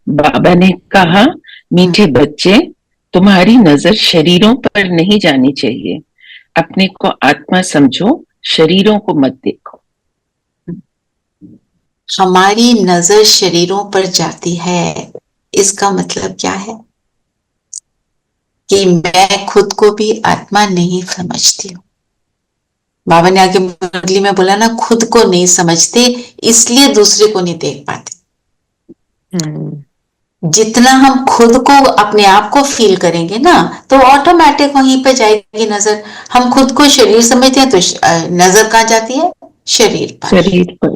बाबा ने कहा, हम्म, मीठे बच्चे, तुम्हारी नजर शरीरों पर नहीं जानी चाहिए। अपने को आत्मा समझो, शरीरों को मत देखो। हमारी नजर शरीरों पर जाती है, इसका मतलब क्या है? कि मैं खुद को भी आत्मा नहीं समझती हूँ। बाबा ने आगे मुरली में बोला ना, खुद को नहीं समझते इसलिए दूसरे को नहीं देख पाते। हम्म, जितना हम खुद को अपने आप को फील करेंगे ना, तो ऑटोमेटिक वहीं पे जाएगी नजर। हम खुद को शरीर समझते हैं तो नजर कहाँ जाती है? शरीर पर। शरीर पर।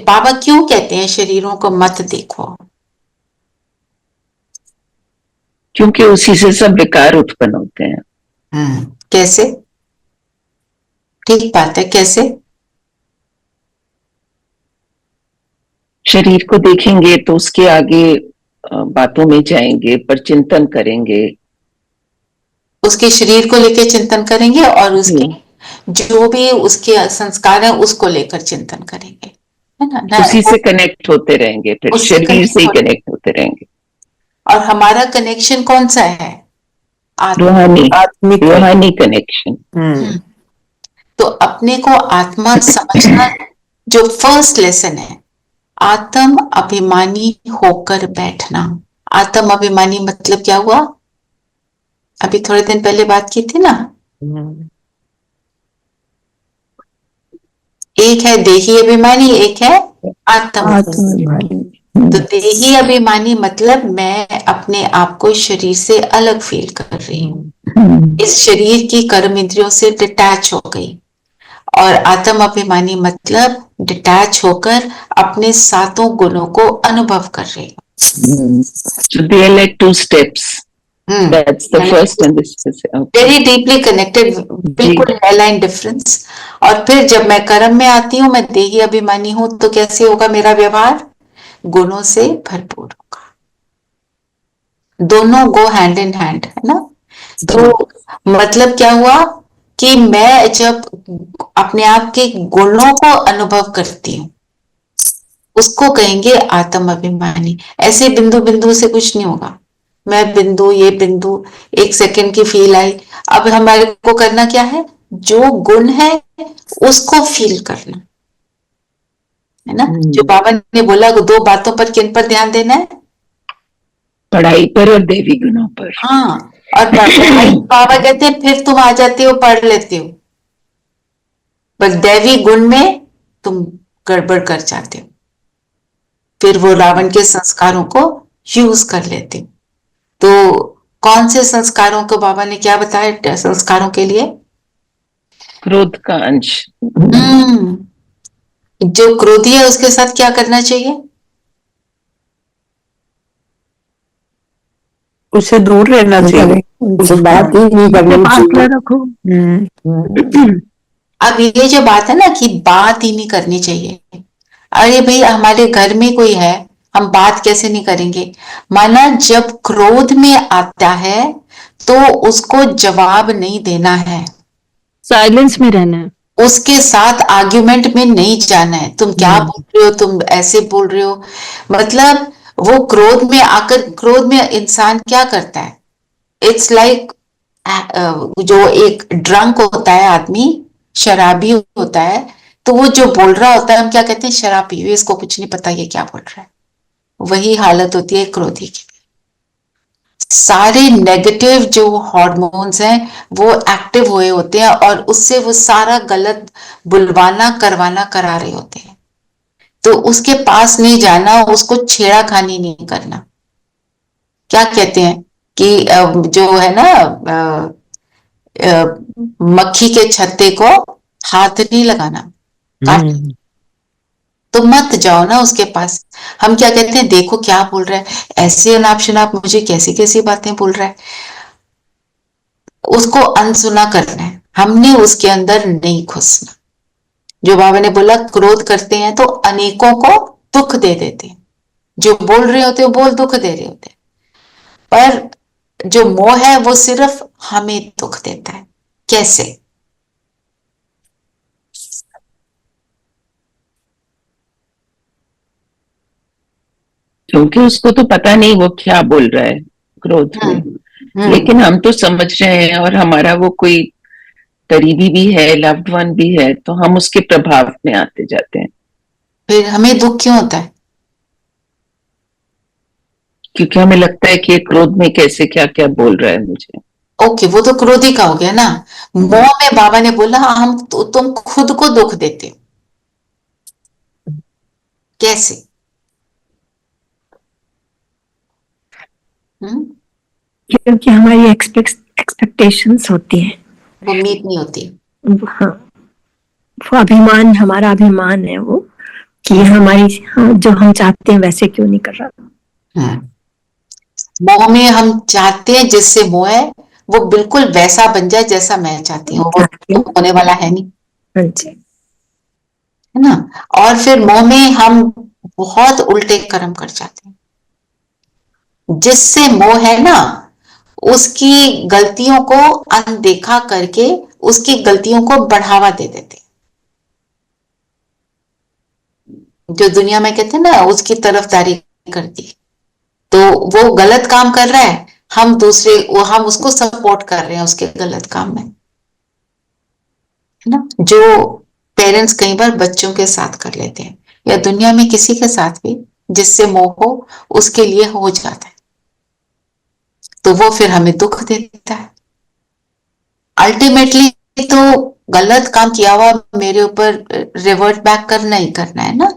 बाबा क्यों कहते हैं शरीरों को मत देखो? क्योंकि उसी से सब विकार उत्पन्न होते हैं। कैसे? ठीक बात है, कैसे? शरीर को देखेंगे तो उसके आगे बातों में जाएंगे, पर चिंतन करेंगे। उसके शरीर को लेकर चिंतन करेंगे और उसके हम्म, जो भी उसके संस्कार है उसको लेकर चिंतन करेंगे, है ना ना? उसी से कनेक्ट होते रहेंगे, फिर उससे शरीर से कनेक्ट ही हो। कनेक्ट होते रहेंगे। और हमारा कनेक्शन कौन सा है? आत्मा। रूहानी। आत्मिक है। रूहानी कनेक्शन। हम्म, तो अपने को आत्मा समझना जो फर्स्ट लेसन है, आत्म अभिमानी होकर बैठना। आत्म अभिमानी मतलब क्या हुआ? अभी थोड़े दिन पहले बात की थी ना। हम्म, एक है देही अभिमानी, एक है आत्म। आत्मभानी। तो देही अभिमानी मतलब मैं अपने आप को शरीर से अलग फील कर रही हूँ, इस शरीर की कर्म इंद्रियों से डिटैच हो गई। और आत्म अभिमानी मतलब डिटैच होकर अपने सातों गुणों को अनुभव कर रही हूँ। So they are like two steps. That's the first and this is okay. Very deeply connected, जी। बिल्कुल लाइन डिफरेंस। और फिर जब मैं कर्म में आती हूँ, मैं देही अभिमानी हूं, तो कैसे होगा मेरा व्यवहार? गुणों से भरपूर होगा। दोनों गो हैंड इन हैंड, है ना? तो मतलब क्या हुआ कि मैं जब अपने आप के गुणों को अनुभव करती हूँ, उसको कहेंगे आत्म अभिमानी। ऐसे बिंदु बिंदु से कुछ नहीं होगा। मैं बिंदु, ये बिंदु, एक सेकंड की फील आई। अब हमारे को करना क्या है? जो गुण है उसको फील करना, है ना? जो बाबा ने बोला, दो बातों पर किन पर ध्यान देना है? पढ़ाई पर और देवी गुणों पर। हाँ। और पढ़ाई बाबा कहते हैं फिर तुम आ जाते हो, पढ़ लेते हो, पर दैवी गुण में तुम गड़बड़ कर जाते हो, फिर वो रावण के संस्कारों को यूज कर लेते हो। तो कौन से संस्कारों को बाबा ने क्या बताया संस्कारों के लिए? क्रोध का अंश। हम्म। जो क्रोधी है उसके साथ क्या करना चाहिए? उससे दूर रहना चाहिए, उनसे बात ही नहीं करनी चाहिए। रखो। अब ये जो बात है ना कि बात ही नहीं करनी चाहिए, अरे भाई हमारे घर में कोई है, हम बात कैसे नहीं करेंगे? माना जब क्रोध में आता है तो उसको जवाब नहीं देना है, साइलेंस में रहना है। उसके साथ आर्ग्यूमेंट में नहीं जाना है। तुम क्या बोल रहे हो, तुम ऐसे बोल रहे हो। मतलब वो क्रोध में आकर, क्रोध में इंसान क्या करता है? इट्स लाइक जो एक ड्रंक होता है आदमी, शराबी होता है, तो वो जो बोल रहा होता है, हम क्या कहते हैं? शराब पी हुई, इसको कुछ नहीं पता ये क्या बोल रहा है। वही हालत होती है क्रोधी की। सारे नेगेटिव जो हार्मोन्स हैं वो एक्टिव हुए होते हैं और उससे वो सारा गलत बुलवाना करवाना करा रहे होते हैं। तो उसके पास नहीं जाना, उसको छेड़ाखानी नहीं करना। क्या कहते हैं कि जो है ना, मक्खी के छत्ते को हाथ नहीं लगाना, काट। तो मत जाओ ना उसके पास। हम क्या कहते हैं? देखो क्या बोल रहा है, ऐसे अनाप शनाप मुझे कैसी कैसी बातें बोल रहा है। उसको अनसुना करना है, हमने उसके अंदर नहीं घुसना। जो बाबा ने बोला, क्रोध करते हैं तो अनेकों को दुख दे देते हैं। जो बोल रहे होते हैं वो बोल दुख दे रहे होते हैं, पर जो मोह है वो सिर्फ हमें दुख देता है। कैसे? क्योंकि उसको तो पता नहीं वो क्या बोल रहा है क्रोध में, लेकिन हम तो समझ रहे हैं, और हमारा वो कोई करीबी भी है, लव्ड वन भी है, तो हम उसके प्रभाव में आते जाते हैं। फिर हमें दुख क्यों होता है? क्योंकि हमें लगता है कि ये क्रोध में कैसे क्या क्या बोल रहा है मुझे। ओके, वो तो क्रोधी का हो गया ना। मोह में बाबा ने बोला हम तुम खुद को दुख देते हो। कैसे? क्योंकि हमारी एक्सपेक्टेशंस होती हैं, वो मीट नहीं होती। हाँ, वो अभिमान, हमारा अभिमान है वो, कि हमारी, हाँ, जो हम चाहते हैं वैसे क्यों नहीं कर रहा। मोह में हम चाहते हैं जिससे मोह है वो बिल्कुल वैसा बन जाए जैसा मैं चाहती हूँ, वो तो होने वाला है नहीं, हाँ जी, है ना। और फिर मोह में हम बहुत उल्टे कर्म कर जाते हैं। जिससे मोह है ना, उसकी गलतियों को अनदेखा करके उसकी गलतियों को बढ़ावा दे देते हैं। जो दुनिया में कहते हैं ना, उसकी तरफदारी करती, तो वो गलत काम कर रहा है, हम उसको सपोर्ट कर रहे हैं उसके गलत काम में, है ना। जो पेरेंट्स कई बार बच्चों के साथ कर लेते हैं, या दुनिया में किसी के साथ भी जिससे मोह हो उसके लिए हो जाता है, तो वो फिर हमें दुख देता है। अल्टीमेटली तो गलत काम किया हुआ मेरे ऊपर रिवर्ट बैक करना ही करना है ना।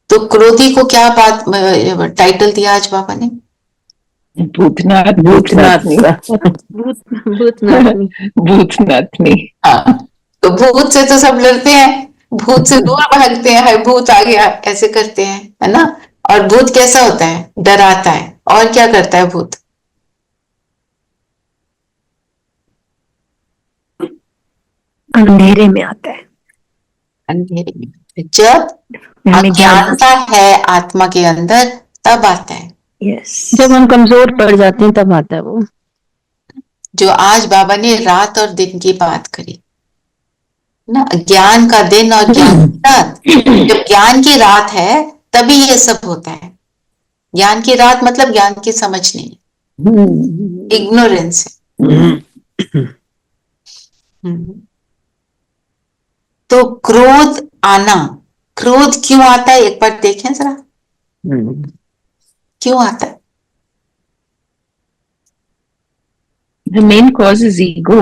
तो क्रोधी को क्या बात टाइटल दिया आज बाबा ने? भूतनाथ, भूतनाथ भूतनाथ। भूतनाथनी। हाँ, तो भूत से तो सब डरते हैं, भूत से दूर भागते हैं, हाय भूत आ गया ऐसे करते हैं, है ना। और भूत कैसा होता है? डराता है। और क्या करता है भूत? अंधेरे में आता है, अंधेरे में। जब अज्ञानता है आत्मा के अंदर तब आता है। यस, जब हम कमजोर पड़ जाते हैं तब आता है वो। जो आज बाबा ने रात और दिन की बात करी ना, ज्ञान का दिन और ज्ञान की रात। जब ज्ञान की रात है तभी ये सब होता है। ज्ञान की रात मतलब ज्ञान की समझ नहीं, इग्नोरेंस है। तो क्रोध आना, क्रोध क्यों आता है एक बार देखें जरा, क्यों आता है? The main cause is ego.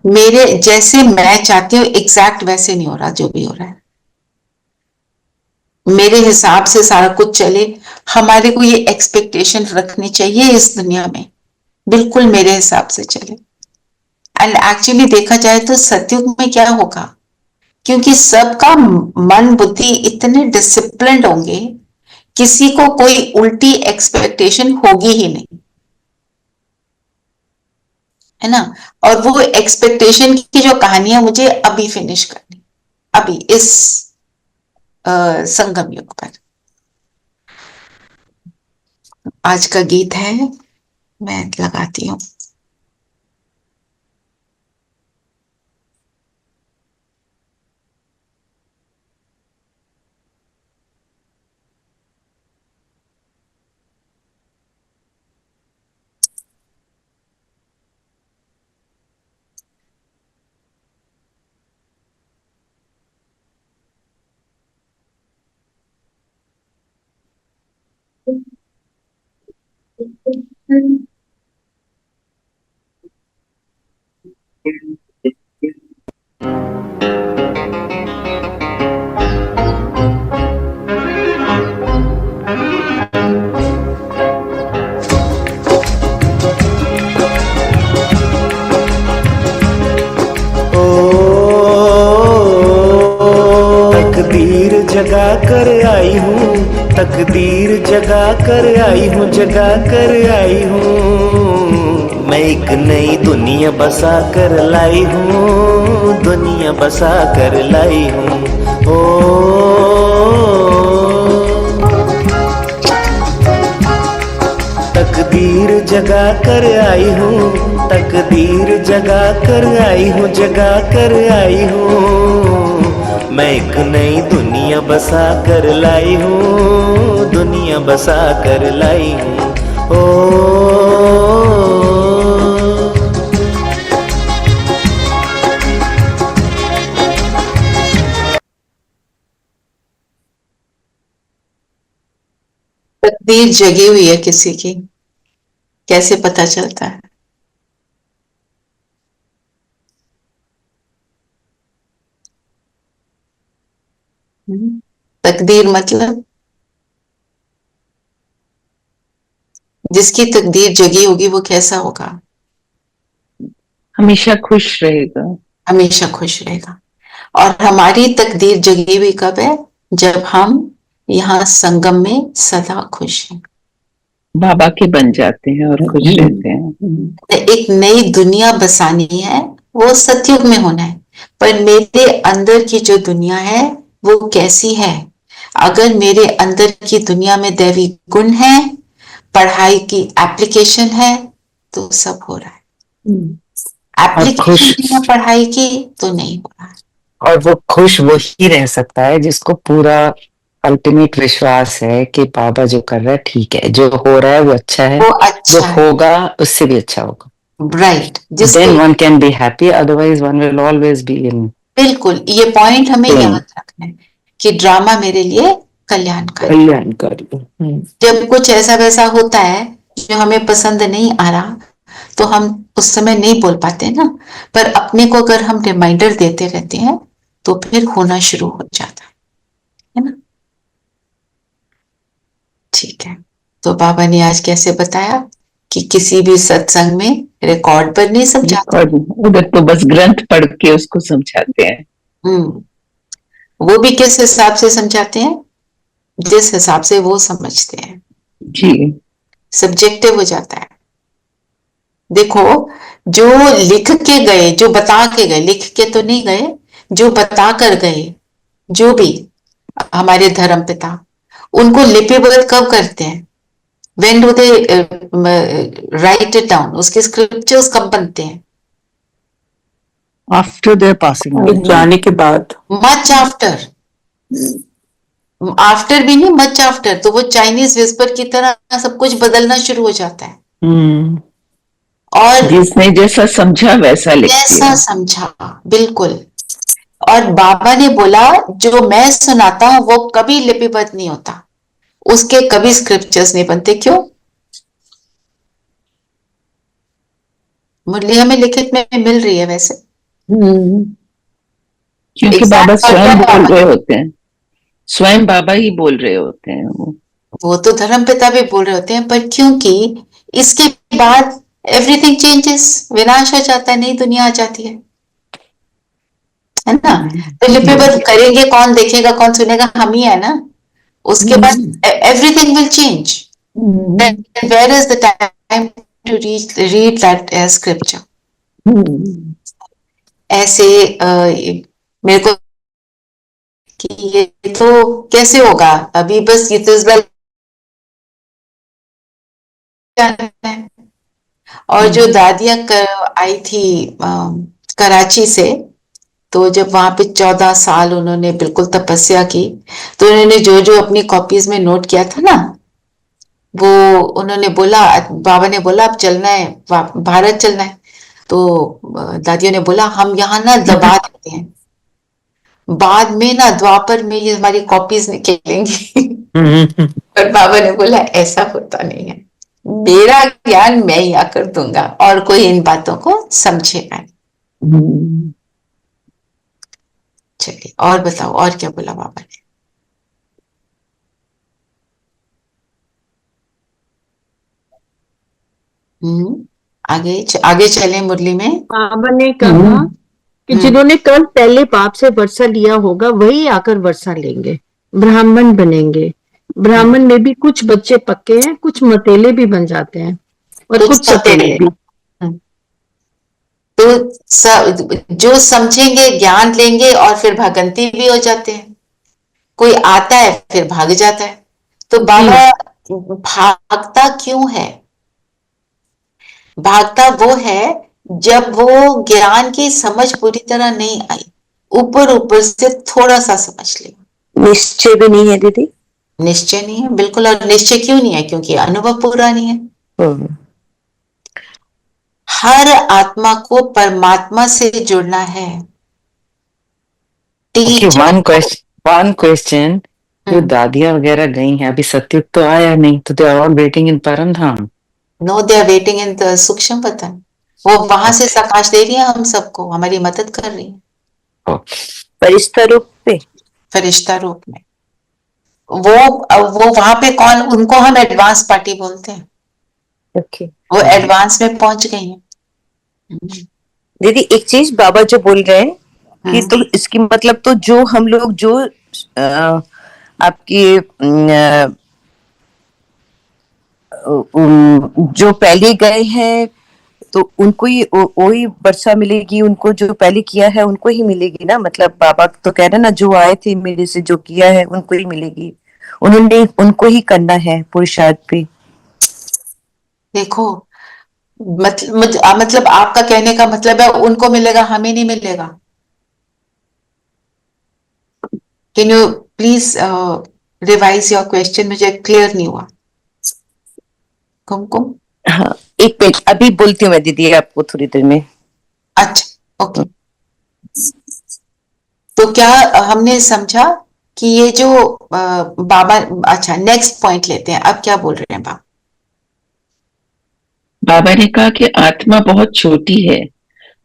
मेरे जैसे मैं चाहती हूँ एग्जैक्ट वैसे नहीं हो रहा जो भी हो रहा है। मेरे हिसाब से सारा कुछ चले, हमारे को ये एक्सपेक्टेशन रखनी चाहिए इस दुनिया में, बिल्कुल मेरे हिसाब से चले। एंड एक्चुअली देखा जाए तो सतयुग में क्या होगा, क्योंकि सबका मन बुद्धि इतने डिसिप्लिन्ड होंगे, किसी को कोई उल्टी एक्सपेक्टेशन होगी ही नहीं, है ना। और वो एक्सपेक्टेशन की जो कहानी है मुझे अभी फिनिश करनी, अभी इस संगम युग पर। आज का गीत है, मैं लगाती हूँ। तकदीर जगा कर आई हूँ, तकदीर जगा कर आई हूँ, जगा कर आई हूँ। मैं एक नई दुनिया बसा कर लाई हूँ, दुनिया बसा कर लाई हूँ। ओ तकदीर जगा कर आई हूँ, तकदीर जगा कर आई हूँ, जगा कर आई हूँ। मैं एक नई दुनिया दुनिया बसा कर लाई हूँ, दुनिया बसा कर लाई हूँ। ओ तकदीर जगी हुई है किसी की, कैसे पता चलता है? तकदीर मतलब जिसकी तकदीर जगी होगी वो कैसा होगा? हमेशा खुश रहेगा। हमेशा खुश रहेगा। और हमारी तकदीर जगी हुई कब है? जब हम यहाँ संगम में सदा खुश हैं, बाबा के बन जाते हैं और खुश रहते हैं। एक नई दुनिया बसानी है, वो सतयुग में होना है। पर मेरे अंदर की जो दुनिया है वो कैसी है? अगर मेरे अंदर की दुनिया में दैवी गुण है, पढ़ाई की एप्लीकेशन है, तो सब हो रहा है। एप्लीकेशन बिना पढ़ाई की तो नहीं हो रहा है। और वो खुश वही रह सकता है जिसको पूरा अल्टीमेट विश्वास है कि बाबा जो कर रहा है ठीक है, जो हो रहा है वो अच्छा है, वो जो अच्छा है, होगा उससे भी अच्छा होगा। राइट। Then जिसको one can be happy, otherwise one will always be in बिल्कुल, ये पॉइंट हमें pain. याद रखना है कि ड्रामा मेरे लिए कल्याणकारी। कल्याणकारी। जब कुछ ऐसा वैसा होता है जो हमें पसंद नहीं आ रहा, तो हम उस समय नहीं बोल पाते ना, पर अपने को अगर हम रिमाइंडर देते रहते हैं तो फिर होना शुरू हो जाता है ना? ठीक है, तो बाबा ने आज कैसे बताया कि किसी भी सत्संग में रिकॉर्ड पर नहीं समझाते। और उधर तो बस ग्रंथ पढ़ के उसको समझाते हैं। वो भी किस हिसाब से समझाते हैं? जिस हिसाब से वो समझते हैं। जी। सब्जेक्टिव हो जाता है। देखो, जो लिख के गए, जो बता के गए, लिख के तो नहीं गए, जो बता कर गए, जो भी हमारे धर्म पिता, उनको लिपिबद्ध कब करते हैं? When do they write it down? उसके स्क्रिप्चर्स कब बनते हैं? आफ्टर देयर पासिंग, जाने के बाद। Much after. आफ्टर भी नहीं, मच आफ्टर। तो वो चाइनीज विस्पर की तरह सब कुछ बदलना शुरू हो जाता है। और जिसने जैसा समझा वैसा लिख जैसा दिया। समझा, बिल्कुल। और बाबा ने बोला जो मैं सुनाता हूं वो कभी लिपिबद्ध नहीं होता, उसके कभी स्क्रिप्चर्स नहीं बनते। क्यों? मुरली हमें लिखित में मिल रही है वैसे, क्योंकि बाबा स्वयं बोल रहे होते हैं, स्वयं बाबा ही बोल रहे होते हैं। वो तो धर्म पिता भी बोल रहे होते हैं, पर क्योंकि इसके बाद एवरीथिंग चेंजेस, विनाश आ जाता है, नई दुनिया आ जाती है ना? तो लिपिबद्ध करेंगे कौन, देखेगा कौन, सुनेगा? हम ही है ना। उसके बाद everything will change. Where is the time to read that scripture? ऐसे मेरे को कि ये तो कैसे होगा, अभी बस ये तो इस बार और जो दादियां आई थी कराची से, तो जब वहां पे 14 साल उन्होंने बिल्कुल तपस्या की, तो उन्होंने जो जो अपनी कॉपीज में नोट किया था ना, वो उन्होंने बोला, बाबा ने बोला अब चलना है, भारत चलना है। तो दादियों ने बोला हम यहाँ ना दबा देते हैं, बाद में ना द्वापर में ये हमारी कॉपीज निकलेंगी। और बाबा ने बोला ऐसा होता नहीं है, मेरा ज्ञान मैं ही आकर दूंगा और कोई इन बातों को समझेगा नहीं। चलिए और बताओ, और क्या बोला बाबा ने? आगे चले मुरली में। बाबा ने कहा कि जिन्होंने कल पहले बाप से वर्षा लिया होगा वही आकर वर्षा लेंगे, ब्राह्मण बनेंगे। ब्राह्मण में भी कुछ बच्चे पक्के हैं, कुछ मतेले भी बन जाते हैं और कुछ सतेले भी। तो जो समझेंगे, ज्ञान लेंगे और फिर भगंती भी हो जाते हैं। कोई आता है फिर भाग जाता है। तो बाबा भागता क्यों है? भागता वो है जब वो ज्ञान की समझ पूरी तरह नहीं आई, ऊपर ऊपर से थोड़ा सा समझ लिया। निश्चय भी नहीं है दीदी। निश्चय नहीं है, बिल्कुल। और निश्चय क्यों नहीं है? क्योंकि अनुभव पूरा नहीं है। हम्म, हर आत्मा को परमात्मा से जुड़ना है। Okay, teacher one question. जो दादियां वगैरह गई हैं, अभी सत्युग तो आया नहीं, तो they are all waiting in Param Dham. No, they are waiting in the सूक्ष्म पतन। वो वहां से प्रकाश दे रही है हम सबको, हमारी मदद कर रही है फरिश्ता रूप पे। फरिश्ता रूप में। वो वहां पे कौन? उनको हम एडवांस पार्टी बोलते हैं। ओके वो एडवांस में पहुंच गई हैं। दीदी, एक चीज बाबा जो बोल रहे हैं कि तो इसकी मतलब तो जो हम लोग जो आपकी जो पहले गए हैं तो उनको ही वही वर्षा मिलेगी, उनको जो पहले किया है उनको ही मिलेगी ना। मतलब बाबा तो कह रहे ना, जो आए थे मेरे से जो किया है उनको ही मिलेगी, उन्होंने उनको ही करना है पुरुषार्थ पे। देखो, मतलब आपका कहने का मतलब है उनको मिलेगा, हमें नहीं मिलेगा। Can you please revise your question? मुझे क्लियर नहीं हुआ। कुमकुम, हाँ, एक मिनट, अभी बोलती हूँ मैं दीदी आपको थोड़ी देर में। अच्छा, ओके। तो क्या हमने समझा कि ये जो बाबा, अच्छा नेक्स्ट पॉइंट लेते हैं। अब क्या बोल रहे हैं बाबा? बाबा ने कहा कि आत्मा बहुत छोटी है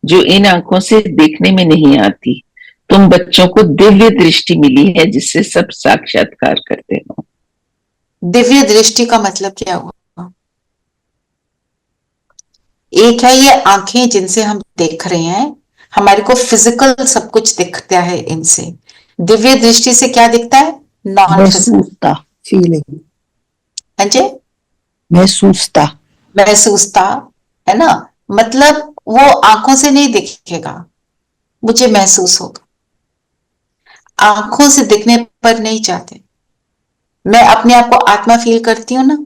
जो इन आंखों से देखने में नहीं आती। तुम बच्चों को दिव्य दृष्टि मिली है जिससे सब साक्षात्कार करते हो। दिव्य दृष्टि का मतलब क्या हुआ? एक है ये आंखें जिनसे हम देख रहे हैं, हमारे को फिजिकल सब कुछ दिखता है इनसे। दिव्य दृष्टि से क्या दिखता है? Non physical. महसूसता, फीलिंग, हाँ जी, महसूसता। महसूसता, है ना। मतलब वो आंखों से नहीं दिखेगा, मुझे महसूस होगा। आंखों से दिखने पर नहीं चाहते। मैं अपने आप को आत्मा फील करती हूँ ना,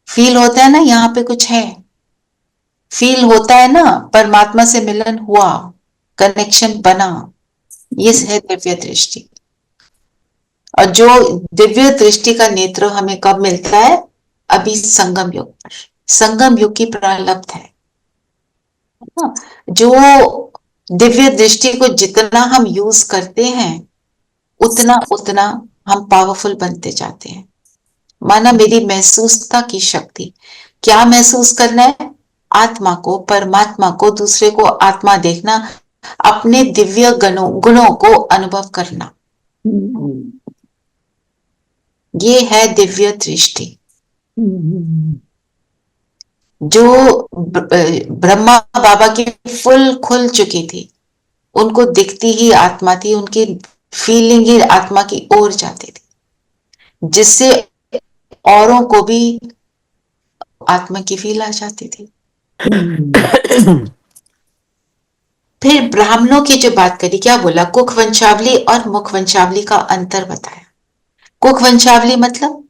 फील होता है ना, यहाँ पे कुछ है। फील होता है ना, परमात्मा से मिलन हुआ, कनेक्शन बना। ये है दिव्य दृष्टि। और जो दिव्य दृष्टि का नेत्र हमें कब मिलता है? अभी संगम युग पर। संगम युग की प्रारब्ध है ना? जो दिव्य दृष्टि को जितना हम यूज करते हैं उतना उतना हम पावरफुल बनते जाते हैं। माना मेरी महसूसता की शक्ति। क्या महसूस करना है? आत्मा को, परमात्मा को, दूसरे को आत्मा देखना, अपने दिव्य गुणों को अनुभव करना। ये है दिव्य दृष्टि। जो ब्रह्मा बाबा की फुल खुल चुकी थी, उनको दिखती ही आत्मा थी, उनकी फीलिंग ही आत्मा की ओर जाती थी, जिससे औरों को भी आत्मा की फील आ जाती थी। फिर ब्राह्मणों की जो बात करी, क्या बोला? कुख वंशावली और मुख वंशावली का अंतर बताया। कुख वंशावली मतलब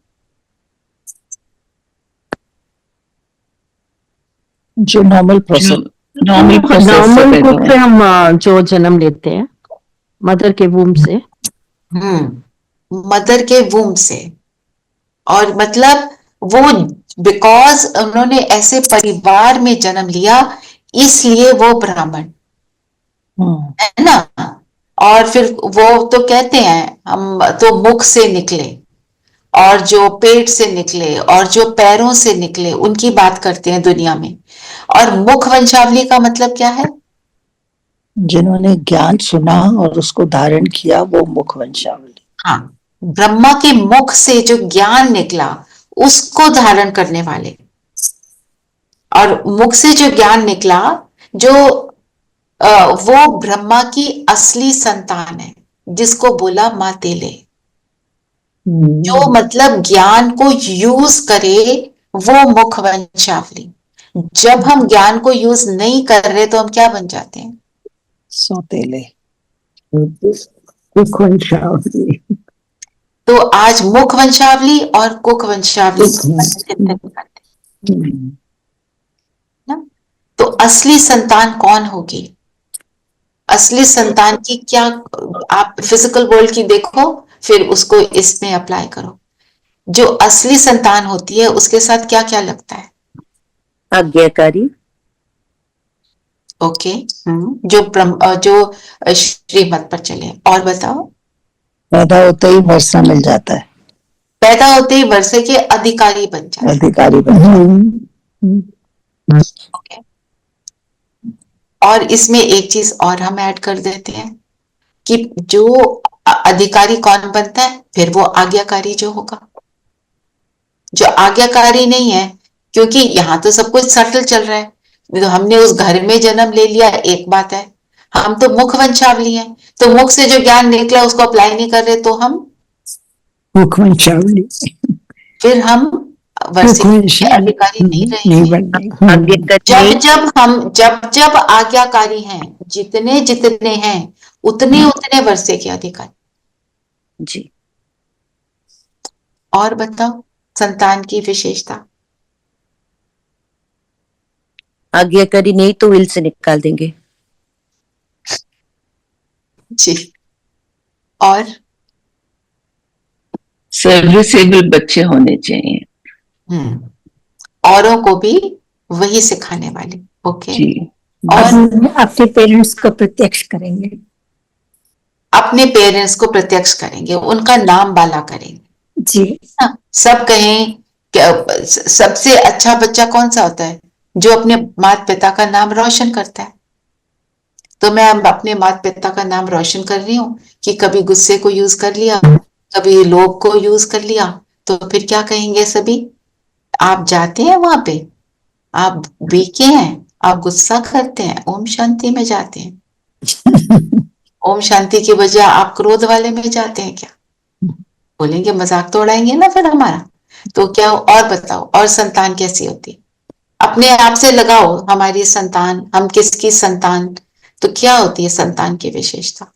जो नॉर्मल प्रोसेस, नॉर्मल कुक से हम जो जन्म लेते हैं मदर के वूम से। मदर के वूम से। और मतलब वो बिकॉज उन्होंने ऐसे परिवार में जन्म लिया, इसलिए वो ब्राह्मण है ना। और फिर वो तो कहते हैं हम तो मुख से निकले, और जो पेट से निकले, और जो पैरों से निकले, उनकी बात करते हैं दुनिया में। और मुख वंशावली का मतलब क्या है? जिन्होंने ज्ञान सुना और उसको धारण किया, वो मुख वंशावली। हाँ, ब्रह्मा के मुख से जो ज्ञान निकला उसको धारण करने वाले। और मुख से जो ज्ञान निकला, जो वो ब्रह्मा की असली संतान है, जिसको बोला माँ तेले। जो मतलब ज्ञान को यूज करे, वो मुख वंशावली। जब हम ज्ञान को यूज नहीं कर रहे तो हम क्या बन जाते हैं? सौतेले, मुख वंशावली। तो आज मुख वंशावली और कुख वंशावली ना। तो असली संतान कौन होगी? असली संतान की क्या, आप फिजिकल वर्ल्ड की देखो, फिर उसको इसमें अप्लाई करो। जो असली संतान होती है उसके साथ क्या क्या लगता है? आज्ञाकारी, ओके। जो श्रीमत पर चले। और बताओ। पैदा होते ही वर्षा मिल जाता है, पैदा होते ही वर्षे के अधिकारी बन जाते अधिकारी बन जाता हैं। ओके। और इसमें एक चीज और हम ऐड कर देते हैं कि जो अधिकारी कौन बनता है, फिर वो आज्ञाकारी जो होगा। जो आज्ञाकारी नहीं है, क्योंकि यहाँ तो सब कुछ सटल चल रहा है, तो हमने उस घर में जन्म ले लिया, एक बात है। हम तो मुख वंशावली हैं, तो मुख से जो ज्ञान निकला उसको अप्लाई नहीं कर रहे, तो हम मुखवंशावली, फिर हम वर्षे के अधिकारी नहीं रहेंगे। आज्ञाकारी जब जब आज्ञाकारी हैं, जितने जितने हैं उतने उतने वर्षे के अधिकारी। जी। और बताओ संतान की विशेषता। आज्ञाकारी नहीं तो विल से निकाल देंगे। जी। और सर्विसेबल बच्चे होने चाहिए। औरों को भी वही सिखाने वाले। ओके। जी। और अपने पेरेंट्स को प्रत्यक्ष करेंगे, अपने पेरेंट्स को प्रत्यक्ष करेंगे, उनका नाम बाला करेंगे। जी। सब कहें कि सबसे अच्छा बच्चा कौन सा होता है? जो अपने माता पिता का नाम रोशन करता है। तो मैं अपने माता पिता का नाम रोशन कर रही हूँ कि कभी गुस्से को यूज कर लिया, कभी लोभ को यूज कर लिया, तो फिर क्या कहेंगे सभी? आप जाते हैं वहां पे, आप बीके हैं, आप गुस्सा करते हैं, ओम शांति में जाते हैं। ओम शांति की बजाय आप क्रोध वाले में जाते हैं क्या? बोलेंगे, मजाक तो उड़ाएंगे ना फिर हमारा। तो क्या? और बताओ, और संतान कैसी होती है? अपने आप से लगाओ, हमारी संतान, हम किसकी संतान, तो क्या होती है संतान की विशेषता?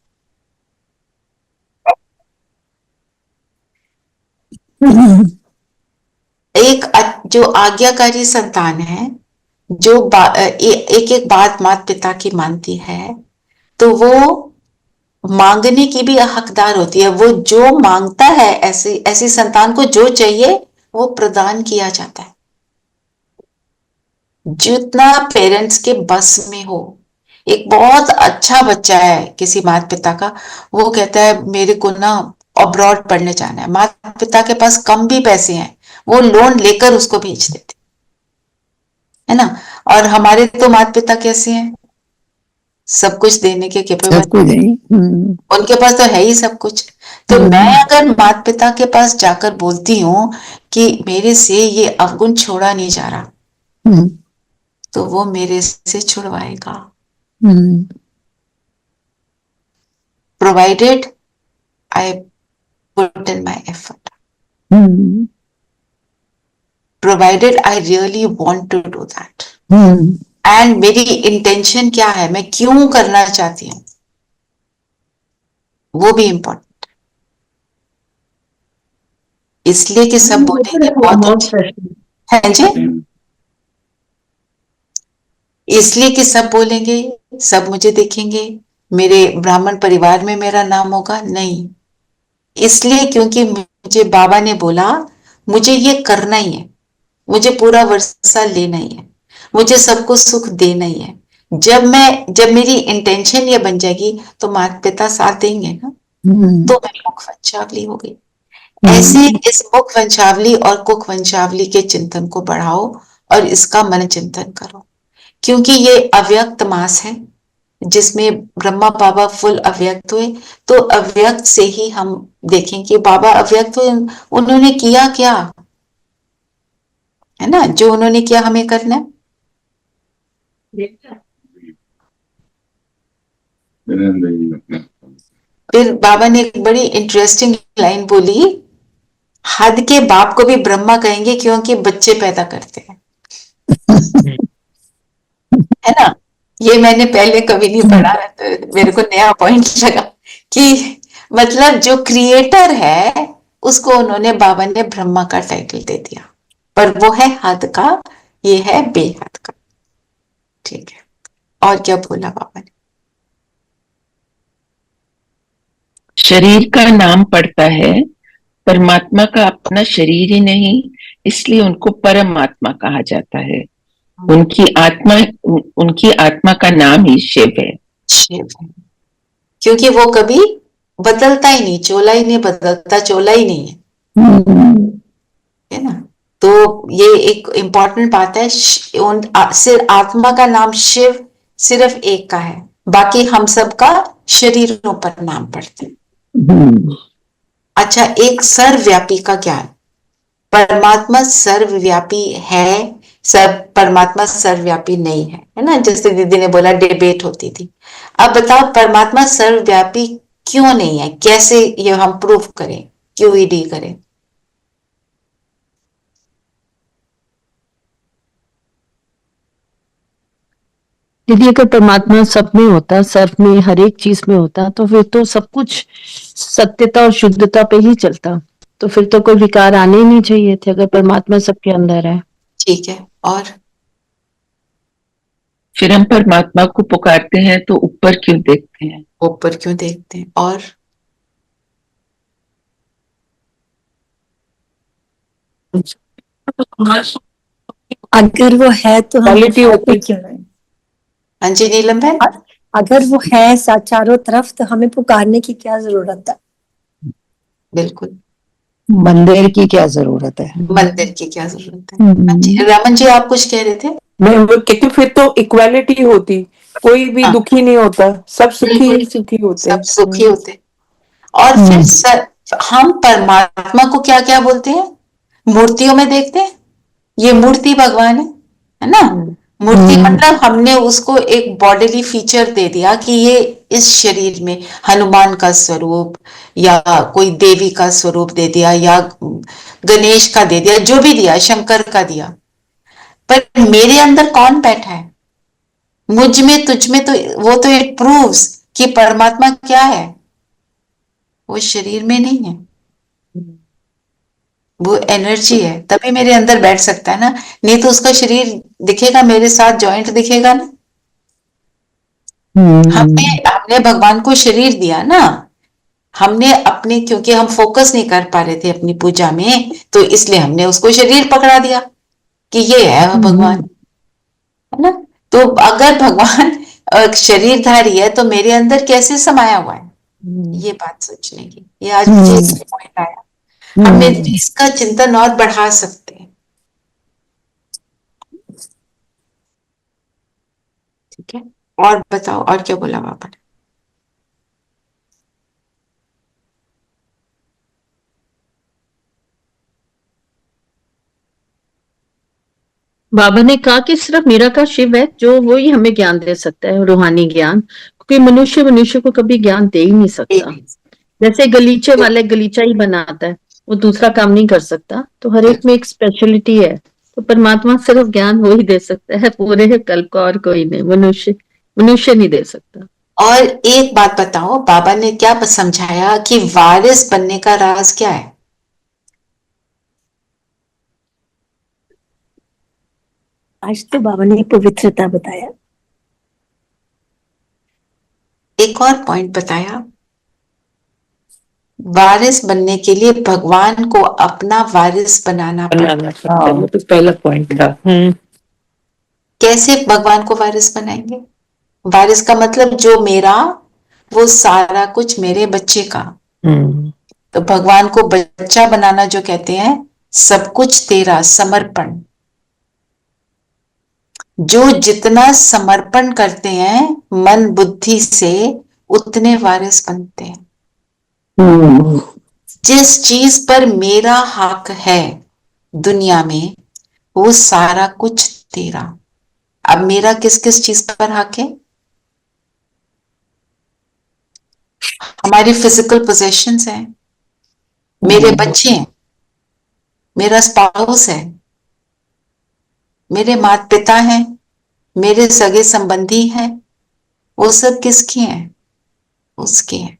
एक जो आज्ञाकारी संतान है, जो एक एक बात माता पिता की मानती है, तो वो मांगने की भी हकदार होती है। वो जो मांगता है, ऐसी ऐसी संतान को जो चाहिए वो प्रदान किया जाता है, जितना पेरेंट्स के बस में हो। एक बहुत अच्छा बच्चा है किसी माता पिता का, वो कहता है मेरे को ना अब्रॉड पढ़ने जाना है, माता पिता के पास कम भी पैसे हैं, वो लोन लेकर उसको भेज देते, है ना। और हमारे तो माता पिता कैसे हैं? सब कुछ देने के केपेबल, उनके पास तो है ही सब कुछ। तो मैं अगर माता पिता के पास जाकर बोलती हूँ कि मेरे से ये अवगुण छोड़ा नहीं जा रहा, तो वो मेरे से छुड़वाएगा, provided I put in my effort, provided I really want to do that, and मेरी इंटेंशन क्या है, मैं क्यों करना चाहती हूँ, वो भी इम्पोर्टेंट। इसलिए कि सब बोलेंगे बहुत है जी, इसलिए कि सब बोलेंगे, सब मुझे देखेंगे, मेरे ब्राह्मण परिवार में मेरा नाम होगा, नहीं, इसलिए क्योंकि मुझे बाबा ने बोला मुझे ये करना ही है, मुझे पूरा वर्षा लेना ही है, मुझे सबको सुख देना ही है। जब मेरी इंटेंशन ये बन जाएगी तो माता पिता साथ देंगे ना, तो मैं मुख वंशावली हो गई। ऐसे इस मुख वंशावली और कुख वंशावली के चिंतन को बढ़ाओ और इसका मन चिंतन करो, क्योंकि ये अव्यक्त मास है जिसमें ब्रह्मा बाबा फुल अव्यक्त हुए। तो अव्यक्त से ही हम देखें कि बाबा अव्यक्त हुए, उन्होंने किया क्या, है ना, जो उन्होंने किया हमें करना है। फिर बाबा ने एक बड़ी इंटरेस्टिंग लाइन बोली, हद के बाप को भी ब्रह्मा कहेंगे क्योंकि बच्चे पैदा करते हैं, है ना। ये मैंने पहले कभी नहीं पढ़ा, तो मेरे को नया पॉइंट लगा कि मतलब जो क्रिएटर है उसको उन्होंने, बाबा ने ब्रह्मा का टाइटल दे दिया, पर वो है हद का, ये है बेहद का। ठीक है, और क्या बोला बाबा ने? शरीर का नाम पड़ता है, परमात्मा का अपना शरीर ही नहीं, इसलिए उनको परमात्मा कहा जाता है। उनकी आत्मा का नाम ही शिव है। शिव है, क्योंकि वो कभी बदलता ही नहीं, चोला ही नहीं बदलता, चोला ही नहीं है ना। तो ये एक इम्पॉर्टेंट बात है। सिर्फ आत्मा का नाम शिव सिर्फ एक का है, बाकी हम सब का शरीरों पर नाम पड़ते हैं। अच्छा, एक सर्वव्यापी का ज्ञान। परमात्मा सर्वव्यापी है, सब परमात्मा सर्वव्यापी नहीं है ना। जैसे दीदी ने बोला डिबेट होती थी। अब बताओ परमात्मा सर्वव्यापी क्यों नहीं है, कैसे ये हम प्रूफ करें, क्यूईडी करें? दीदी अगर परमात्मा सब में होता, सर्व में, हर एक चीज में होता, तो फिर तो सब कुछ सत्यता और शुद्धता पे ही चलता, तो फिर तो कोई विकार आने ही नहीं चाहिए थे अगर परमात्मा सबके अंदर है। ठीक है, और फिर हम परमात्मा को पुकारते हैं तो ऊपर क्यों देखते हैं? ऊपर क्यों देखते हैं? और अगर वो है तो हम क्वालिटी होती क्यों है? हाँ जी नीलम बहन, अगर वो है चारों तरफ तो हमें पुकारने की क्या जरूरत है? बिल्कुल, मंदिर की क्या जरूरत है? मंदिर की क्या जरूरत है? हाँ जी, रमन जी आप कुछ कह रहे थे? मैं वो कहती हूँ, फिर तो इक्वालिटी होती, कोई भी हाँ। दुखी नहीं होता, सब सुखी बिल्कुल, सुखी होते। सब सुखी होते। और फिर हम परमात्मा को क्या क्या बोलते हैं? मूर्तियों में देखते हैं, ये मूर्ति भगवान है ना। मूर्ति मतलब हमने उसको एक बॉडीली फीचर दे दिया कि ये इस शरीर में हनुमान का स्वरूप या कोई देवी का स्वरूप दे दिया या गणेश का दे दिया, जो भी दिया, शंकर का दिया। पर मेरे अंदर कौन बैठा है? मुझ में, तुझ में, तो वो तो इट प्रूव्स कि परमात्मा क्या है। वो शरीर में नहीं है, वो एनर्जी है, तभी मेरे अंदर बैठ सकता है ना। नहीं तो उसका शरीर दिखेगा, मेरे साथ जॉइंट दिखेगा ना। हमने भगवान को शरीर दिया ना, हमने अपने, क्योंकि हम फोकस नहीं कर पा रहे थे अपनी पूजा में, तो इसलिए हमने उसको शरीर पकड़ा दिया कि ये है भगवान, है ना। तो अगर भगवान शरीरधारी है तो मेरे अंदर कैसे समाया हुआ है? ये बात सोचने की, ये आज मुझे पॉइंट आया। हम इसका चिंतन और बढ़ा सकते हैं। ठीक है, और बताओ, और क्या बोला बाबा ने? बाबा ने कहा कि सिर्फ निराकार शिव है जो वो ही हमें ज्ञान दे सकता है, रूहानी ज्ञान, क्योंकि मनुष्य को कभी ज्ञान दे ही नहीं सकता। जैसे गलीचे वाले गलीचा ही बनाता है, वो दूसरा काम नहीं कर सकता, तो हर एक में एक स्पेशलिटी है। तो परमात्मा सिर्फ ज्ञान वो ही दे सकता है पूरे कल्प का, और कोई नहीं, मनुष्य नहीं दे सकता। और एक बात बताओ, बाबा ने क्या समझाया कि वारिस बनने का राज क्या है? आज तो बाबा ने पवित्रता बताया। एक और पॉइंट बताया, वारिस बनने के लिए भगवान को अपना वारिस बनाना पड़ता है। वो तो पहला पॉइंट था। कैसे भगवान को वारिस बनाएंगे? वारिस का मतलब जो मेरा, वो सारा कुछ मेरे बच्चे का। तो भगवान को बच्चा बनाना जो कहते हैं, सब कुछ तेरा, समर्पण। जो जितना समर्पण करते हैं मन बुद्धि से, उतने वारिस बनते हैं। जिस चीज पर मेरा हक है दुनिया में, वो सारा कुछ तेरा। अब मेरा किस किस चीज पर हक है? हमारी फिजिकल पोजेशंस हैं, मेरे बच्चे हैं, मेरा स्पाउस है, मेरे माता पिता हैं, मेरे सगे संबंधी हैं, वो सब किसके हैं? उसके हैं।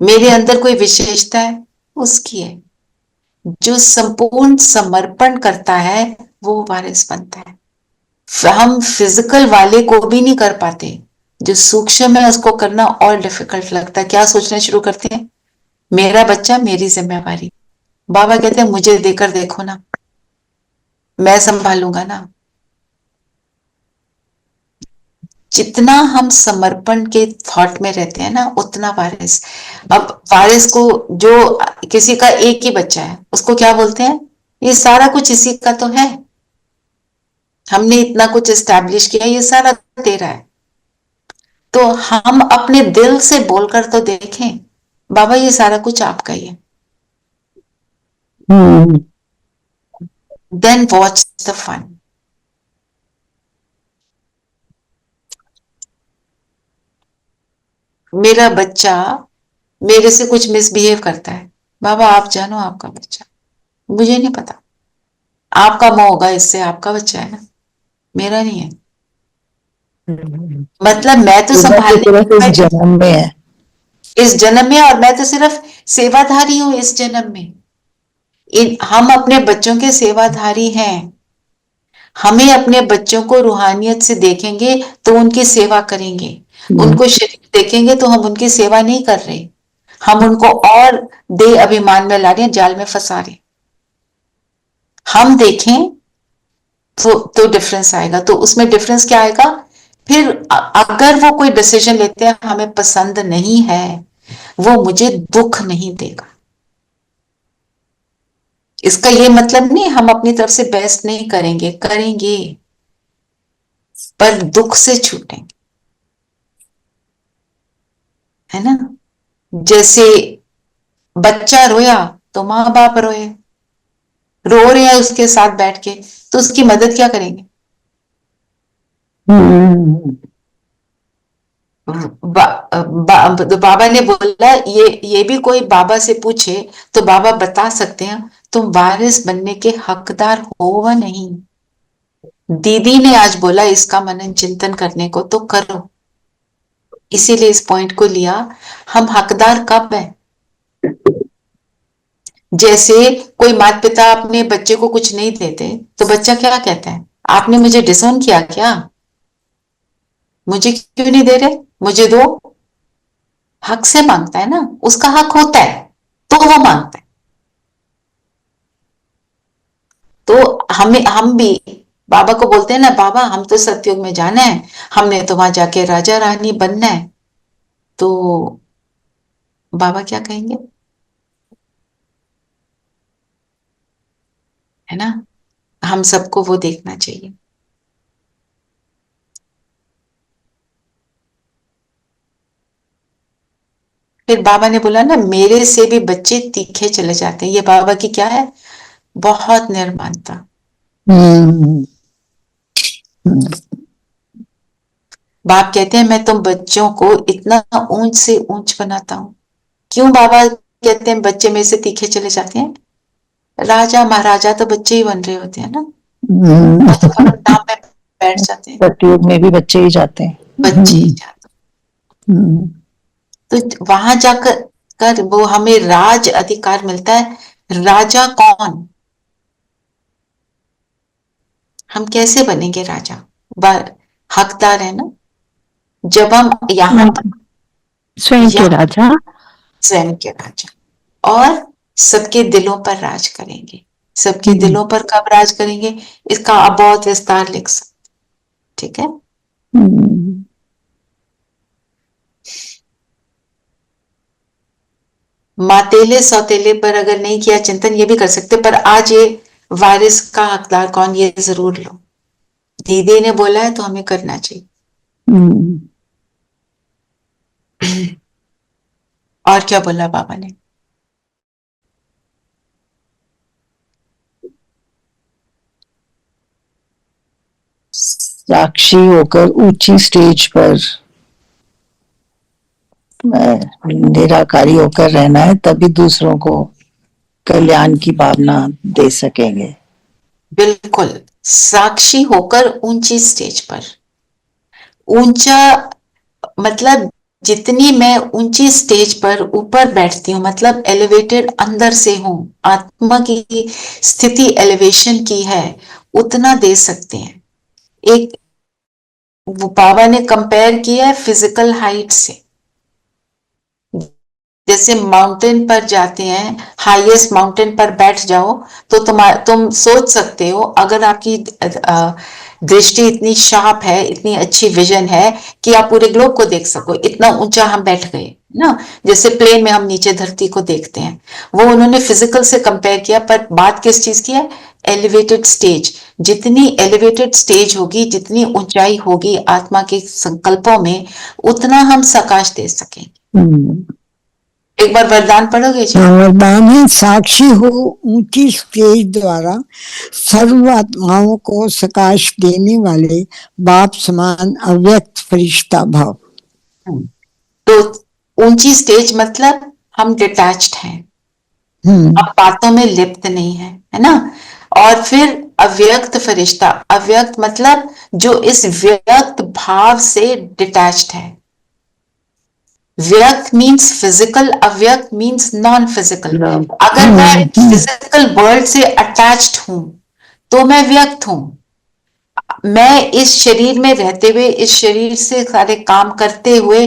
मेरे अंदर कोई विशेषता है, उसकी है। जो संपूर्ण समर्पण करता है वो वारिस बनता है। हम फिजिकल वाले को भी नहीं कर पाते जो सूक्ष्म है उसको करना और डिफिकल्ट लगता है। क्या सोचना शुरू करते हैं, मेरा बच्चा मेरी जिम्मेवारी। बाबा कहते हैं मुझे देकर देखो ना, मैं संभालूंगा ना। जितना हम समर्पण के थॉट में रहते हैं ना, उतना वारिस। अब वारिस को, जो किसी का एक ही बच्चा है, उसको क्या बोलते हैं, ये सारा कुछ इसी का तो है, हमने इतना कुछ एस्टैब्लिश किया, ये सारा तेरा है। तो हम अपने दिल से बोलकर तो देखें, बाबा ये सारा कुछ आपका ही है। Then watch the fun. मेरा बच्चा मेरे से कुछ मिसबिहेव करता है, बाबा आप जानो आपका बच्चा, मुझे नहीं पता, आपका मोह होगा इससे, आपका बच्चा है ना, मेरा नहीं है। मतलब मैं तो संभालने इस जन्म में है, इस जन्म में, और मैं तो सिर्फ सेवाधारी हूं इस जन्म में। हम अपने बच्चों के सेवाधारी हैं। हमें अपने बच्चों को रूहानियत से देखेंगे तो उनकी सेवा करेंगे, उनको शरीर देखेंगे तो हम उनकी सेवा नहीं कर रहे, हम उनको और दे अभिमान में ला रहे हैं, जाल में फंसा रहे। हम देखें तो डिफरेंस आएगा। तो उसमें डिफरेंस क्या आएगा, फिर अगर वो कोई डिसीजन लेते हैं हमें पसंद नहीं है, वो मुझे दुख नहीं देगा। इसका ये मतलब नहीं हम अपनी तरफ से बेस्ट नहीं करेंगे, करेंगे, पर दुख से छूटेंगे, है ना। जैसे बच्चा रोया तो माँ बाप रोए, रो रहे हैं उसके साथ बैठ के, तो उसकी मदद क्या करेंगे। तो बाबा ने बोला ये भी कोई बाबा से पूछे तो बाबा बता सकते हैं, तुम वारिस बनने के हकदार हो व नहीं। दीदी ने आज बोला इसका मनन चिंतन करने को, तो करो, इसीलिए इस पॉइंट को लिया। हम हकदार कब है, जैसे कोई माता पिता अपने बच्चे को कुछ नहीं देते तो बच्चा क्या कहता है, आपने मुझे डिसोन किया क्या, मुझे क्यों नहीं दे रहे, मुझे दो। हक से मांगता है ना, उसका हक होता है तो वो मांगता है। तो हम भी बाबा को बोलते हैं ना, बाबा हम तो सतयुग में जाना है, हमने तो वहां जाके राजा रानी बनना है, तो बाबा क्या कहेंगे, है ना। हम सबको वो देखना चाहिए। फिर बाबा ने बोला ना, मेरे से भी बच्चे तीखे चले जाते हैं। ये बाबा की क्या है, बहुत निर्माणता। बाप कहते हैं मैं तुम बच्चों को इतना ऊंच से ऊंच बनाता हूं। क्यों बाबा कहते हैं बच्चे मेरे से तीखे चले जाते हैं, राजा महाराजा तो बच्चे ही बन रहे होते हैं ना, वो तो परम धाम में बैठ जाते हैं। सतयुग में भी बच्चे ही जाते हैं, बच्चे ही जाते हैं। तो वहां जाकर वो हमें राज अधिकार मिलता है। राजा कौन, हम कैसे बनेंगे राजा, हकदार है ना। जब हम यहाँ स्वयं के राजा, स्वयं के राजा, और सबके दिलों पर राज करेंगे। सबके दिलों पर कब राज करेंगे, इसका अब बहुत विस्तार लिख सकते, ठीक है। मातेले सौतेले पर अगर नहीं किया चिंतन, ये भी कर सकते, पर आज ये वारिस का हकदार कौन, ये जरूर लो। दीदी ने बोला है तो हमें करना चाहिए। और क्या बोला बाबा ने, साक्षी होकर ऊंची स्टेज पर निराकारी होकर रहना है, तभी दूसरों को कल्याण की भावना दे सकेंगे। बिल्कुल, साक्षी होकर ऊंची स्टेज पर। ऊंचा मतलब जितनी मैं ऊंची स्टेज पर ऊपर बैठती हूँ, मतलब एलिवेटेड अंदर से हूँ, आत्मा की स्थिति एलिवेशन की है, उतना दे सकते हैं। एक वो बाबा ने कंपेयर किया है फिजिकल हाइट से। जैसे माउंटेन पर जाते हैं, हाईएस्ट माउंटेन पर बैठ जाओ तो तुम सोच सकते हो, अगर आपकी दृष्टि इतनी शार्प है, इतनी अच्छी विजन है कि आप पूरे ग्लोब को देख सको, इतना ऊंचा हम बैठ गए ना। जैसे प्लेन में हम नीचे धरती को देखते हैं, वो उन्होंने फिजिकल से कंपेयर किया। पर बात किस चीज की है? Elevated stage. जितनी एलिवेटेड स्टेज होगी, जितनी ऊंचाई होगी आत्मा के संकल्पों में, उतना हम सकाश दे सकेंगे। एक बार वरदान पढ़ोगे जी? वरदान है, साक्षी हो ऊंची स्टेज द्वारा सर्व आत्माओं को सकाश देने वाले बाप समान अव्यक्त फरिश्ता भाव। तो ऊंची स्टेज मतलब हम डिटैच्ड हैं, अब बातों में लिप्त नहीं है ना। और फिर अव्यक्त फरिश्ता, अव्यक्त मतलब जो इस व्यक्त भाव से डिटैच्ड है। व्यक्त मीन्स फिजिकल, अव्यक्त मीन्स नॉन फिजिकल। अगर मैं फिजिकल वर्ल्ड से अटैच्ड हूं तो मैं व्यक्त हूं। मैं इस शरीर में रहते हुए, इस शरीर से सारे काम करते हुए,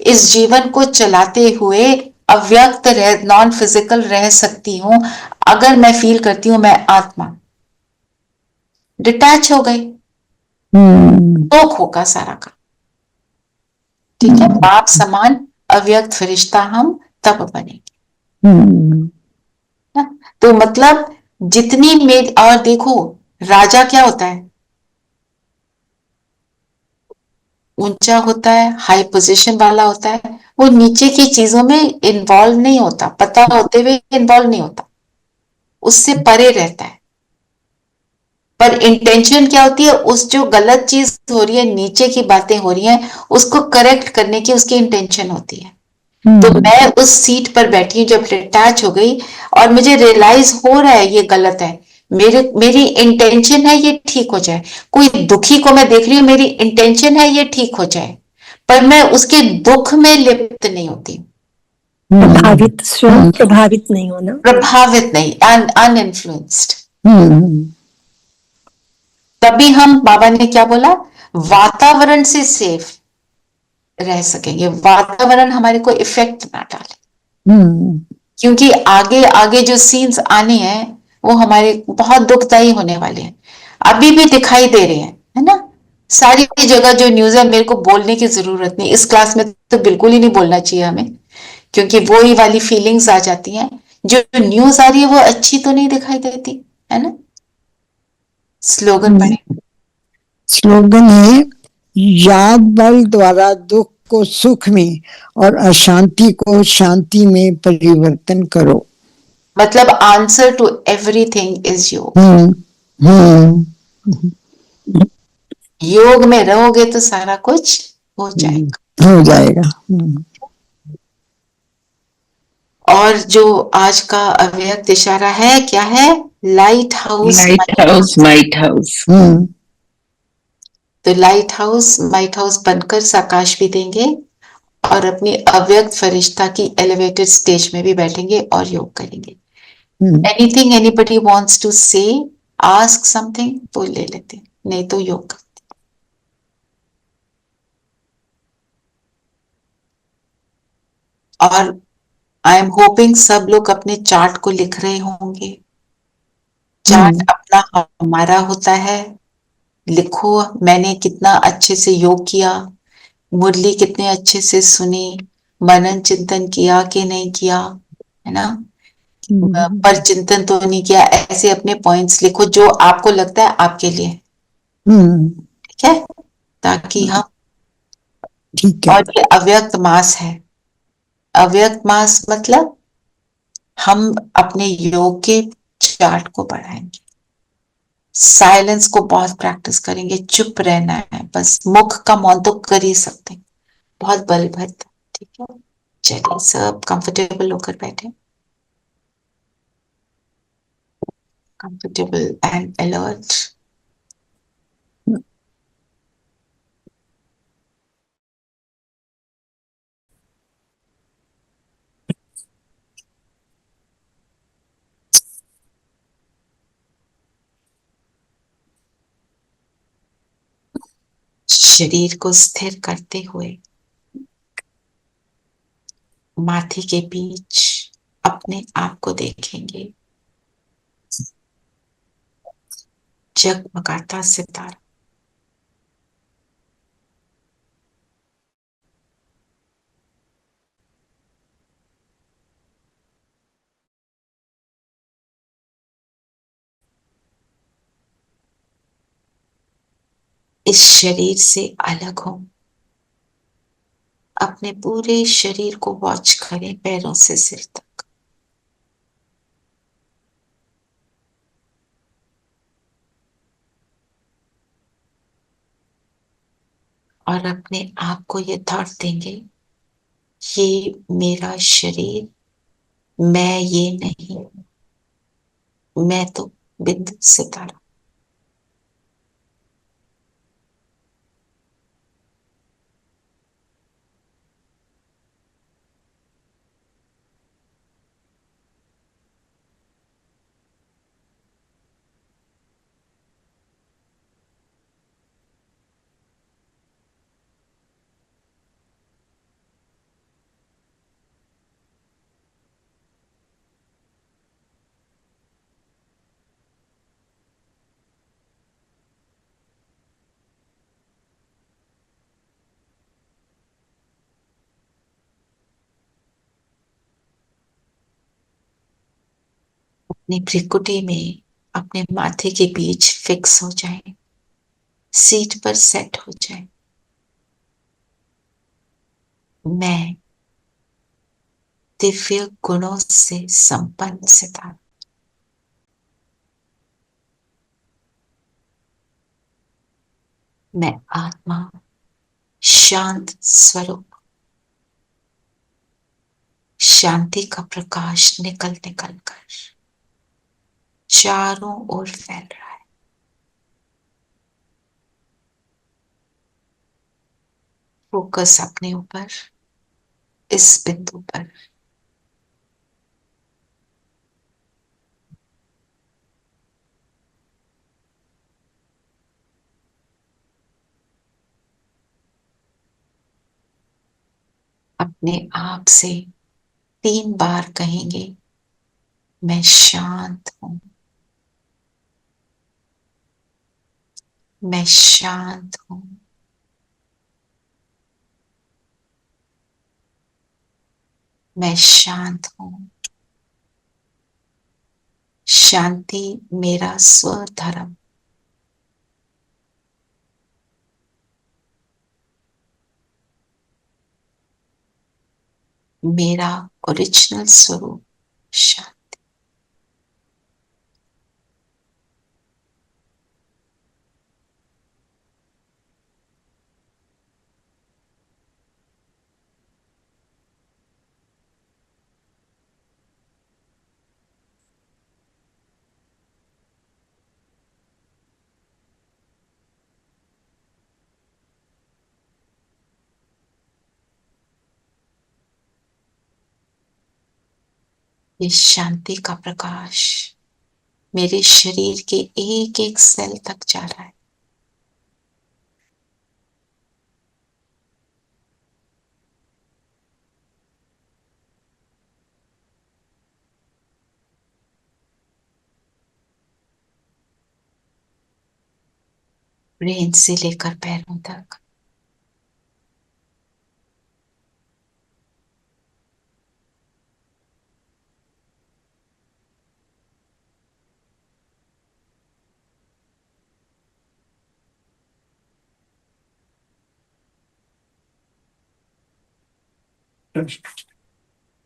इस जीवन को चलाते हुए अव्यक्त रह, नॉन फिजिकल रह सकती हूं अगर मैं फील करती हूं मैं आत्मा। डिटैच हो गई तो होगा सारा काम। ठीक है, बाप समान अव्यक्त फरिश्ता हम तब बनेंगे ना। तो मतलब जितनी मेरी, और देखो राजा क्या होता है? ऊंचा होता है, हाई पोजीशन वाला होता है। वो नीचे की चीजों में इन्वॉल्व नहीं होता, पता होते हुए इन्वॉल्व नहीं होता, उससे परे रहता है। पर इंटेंशन क्या होती है? उस जो गलत चीज हो रही है, नीचे की बातें हो रही हैं, उसको करेक्ट करने की उसकी इंटेंशन होती है। तो मैं उस सीट पर बैठी हूं जब डिटैच हो गई और मुझे रियलाइज हो रहा है ये गलत है, मेरी इंटेंशन है ये ठीक हो जाए। कोई दुखी को मैं देख रही हूँ, मेरी इंटेंशन है ये ठीक हो जाए, पर मैं उसके दुख में लिप्त नहीं होती। प्रभावित, स्वयं प्रभावित नहीं होना, प्रभावित नहीं, अनइन्फ्लुएंस्ड। तभी हम, बाबा ने क्या बोला, वातावरण से सेफ रह सकेंगे, वातावरण हमारे को इफेक्ट ना डाले। क्योंकि आगे आगे जो सीन्स आने हैं वो हमारे बहुत दुखदाई होने वाले हैं, अभी भी दिखाई दे रहे हैं, है ना। सारी जगह जो न्यूज है, मेरे को बोलने की जरूरत नहीं, इस क्लास में तो बिल्कुल ही नहीं बोलना चाहिए हमें, क्योंकि वो ही वाली फीलिंग्स आ जाती हैं। जो न्यूज आ रही है वो अच्छी तो नहीं दिखाई देती, है ना। स्लोगन पढ़े। स्लोगन है, याद बल द्वारा दुख को सुख में और अशांति को शांति में परिवर्तन करो। मतलब आंसर टू एवरीथिंग इज योग। योग में रहोगे तो सारा कुछ हो जाएगा, हो जाएगा। और जो आज का अव्यक्त इशारा है क्या है? Light house, light house, might house. तो लाइट हाउस माइट हाउस बनकर साकाश भी देंगे और अपनी अव्यक्त फरिश्ता की एलिवेटेड स्टेज में भी बैठेंगे और योग करेंगे। एनीथिंग एनीबडी वांट्स टू से, आस्क समथिंग, वो ले लेते, नहीं तो योग करते। और आई एम होपिंग सब लोग अपने चार्ट को लिख रहे होंगे। चार्ट अपना हमारा होता है, लिखो मैंने कितना अच्छे से योग किया, मुरली कितने अच्छे से सुनी, मनन चिंतन किया कि नहीं किया, है ना। पर चिंतन तो नहीं किया, ऐसे अपने पॉइंट्स लिखो जो आपको लगता है आपके लिए, ठीक है, ताकि हम, ठीक है। और ये अव्यक्त मास है। अव्यक्त मास मतलब हम अपने योग के चार्ट को बढ़ाएंगे, साइलेंस को बहुत प्रैक्टिस करेंगे, चुप रहना है बस, मुख का मौन तो कर ही सकते हैं, बहुत बल भरता। ठीक है, चलिए सब कंफर्टेबल होकर बैठे, कंफर्टेबल एंड अलर्ट। शरीर को स्थिर करते हुए माथे के बीच अपने आप को देखेंगे, जगमगाता सितारा। इस शरीर से अलग हो, अपने पूरे शरीर को वॉच करें, पैरों से सिर तक। और अपने आप को ये थॉट देंगे, ये मेरा शरीर, मैं ये नहीं, मैं तो बिंदु सितारा। अपनी भ्रिकुटी में, अपने माथे के बीच फिक्स हो जाएं, सीट पर सेट हो जाएं। मैं दिव्य गुणों से संपन्न सितारा। मैं आत्मा, शांत स्वरूप, शांति का प्रकाश निकल निकल कर चारों ओर फैल रहा है। फोकस अपने ऊपर, इस बिंदु पर। अपने आप से 3 बार कहेंगे, मैं शांत हूं, मैं शांत हूं, मैं शांत हूं। शांति मेरा स्वधर्म। मेरा ओरिजिनल स्वरूप शांति। ये शांति का प्रकाश मेरे शरीर के एक एक सेल तक जा रहा है। ब्रेन से लेकर पैरों तक।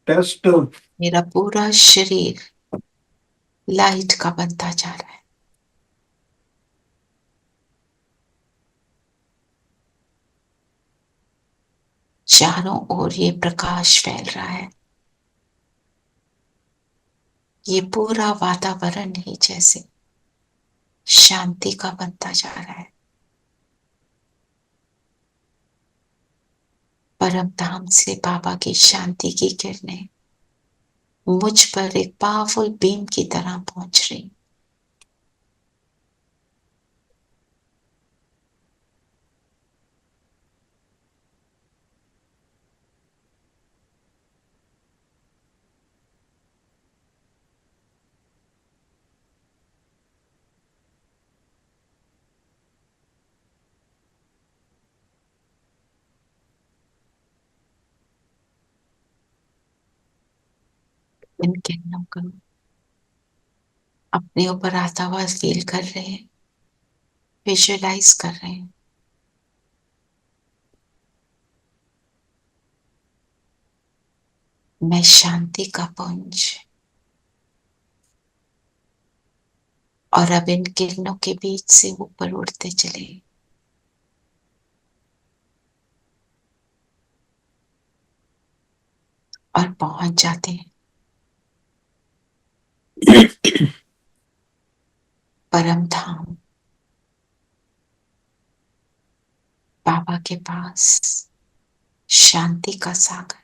टेस्ट मेरा पूरा शरीर लाइट का बनता जा रहा है। चारों ओर ये प्रकाश फैल रहा है। ये पूरा वातावरण ही जैसे शांति का बनता जा रहा है। परम धाम से बाबा की शांति की किरणें मुझ पर एक पावरफुल बीम की तरह पहुंच रही। इन किरणों को अपने ऊपर आता हुआ फील कर रहे हैं, विजुअलाइज कर रहे हैं। मैं शांति का पुंज, और अब इन किरणों के बीच से ऊपर उड़ते चले, और पहुंच जाते हैं परम धाम, बाबा के पास, शांति का सागर।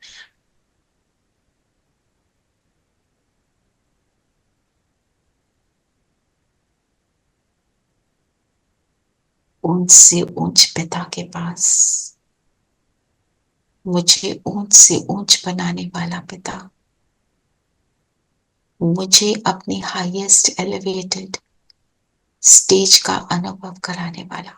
ऊंच से ऊंच पिता के पास, मुझे ऊंच से ऊंच बनाने वाला पिता, मुझे अपनी हाईएस्ट एलिवेटेड स्टेज का अनुभव कराने वाला।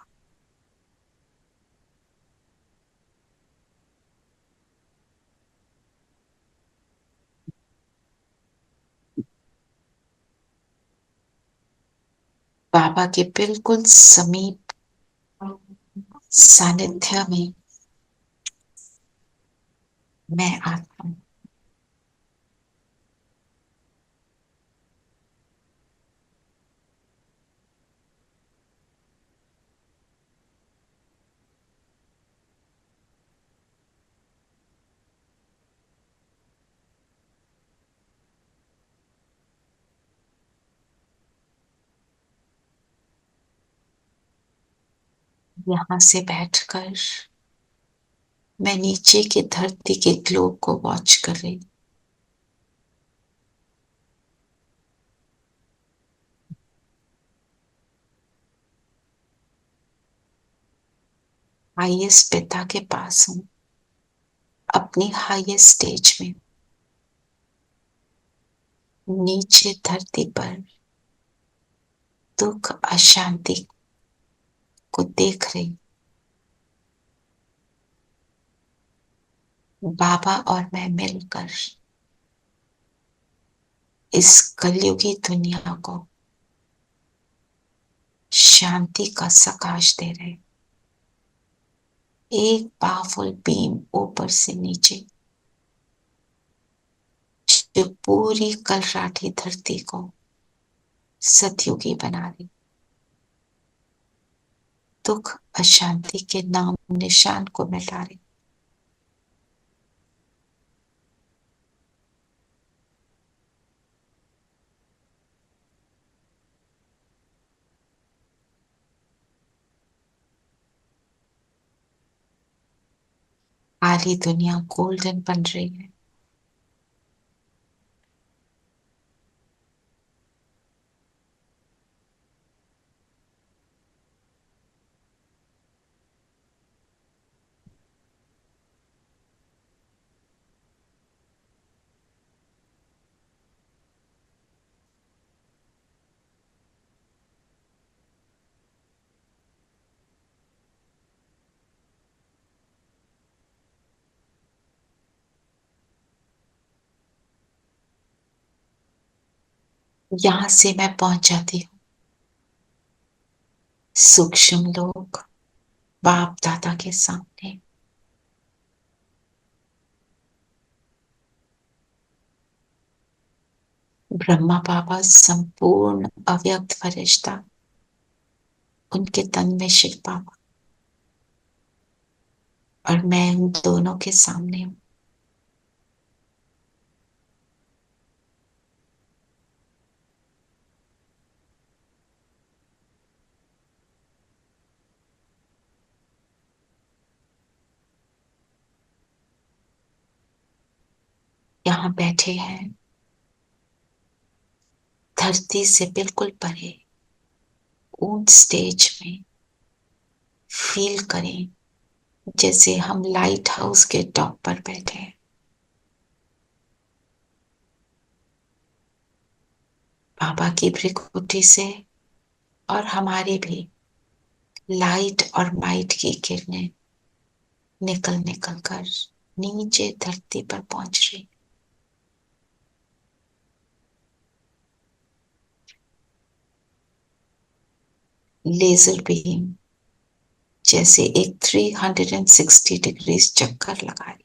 बाबा के बिल्कुल समीप सानिध्य में मैं आता हूं। यहां से बैठकर मैं नीचे की धरती के ग्लोब को वॉच कर रही। हाईएस्ट पिता के पास हूं, अपनी हाईएस्ट स्टेज में। नीचे धरती पर दुख अशांति को देख रही। बाबा और मैं मिलकर इस कलयुगी दुनिया को शांति का सकाश दे रहे। एक पावरफुल बीम ऊपर से नीचे, जो पूरी कलराठी धरती को सतयुगी बना रही, दुख अशांति के नाम निशान को मिटा रही। सारी दुनिया गोल्डन बन रही है। यहां से मैं पहुंच जाती हूँ सूक्ष्म लोक, बाप दादा के सामने। ब्रह्मा बाबा संपूर्ण अव्यक्त फरिश्ता, उनके तन में शिव बाबा, और मैं उन दोनों के सामने हूं। यहां बैठे हैं धरती से बिल्कुल परे, ऊंच स्टेज में। फील करें जैसे हम लाइट हाउस के टॉप पर बैठे हैं। बाबा की भ्रिकुटी से और हमारी भी लाइट और माइट की किरणें निकल निकल कर नीचे धरती पर पहुंच रही। लेजर बीम जैसे एक 360 डिग्रीज चक्कर लगाए।